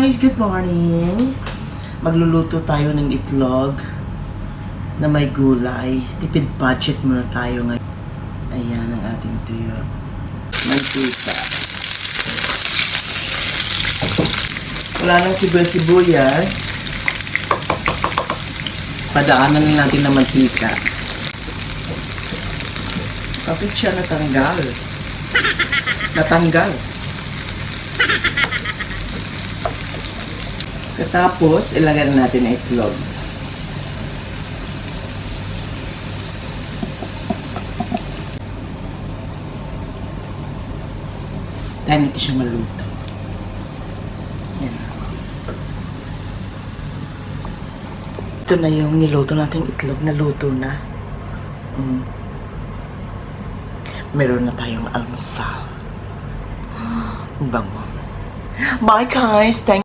guys! Good morning! Magluluto tayo ng itlog na may gulay. Tipid budget muna tayo ngayon. Ayan ang ating tuyo. Mantika. Wala nang sibuyas. Padaanan na natin ng mantika. Bakit siya natanggal? Natanggal. Tapos, ilagay na natin ang itlog. Dahil natin siya maluto. Yan. Ito na yung niluto natin itlog. Naluto na. Meron na tayong almusal. Bango. Bye guys! Thank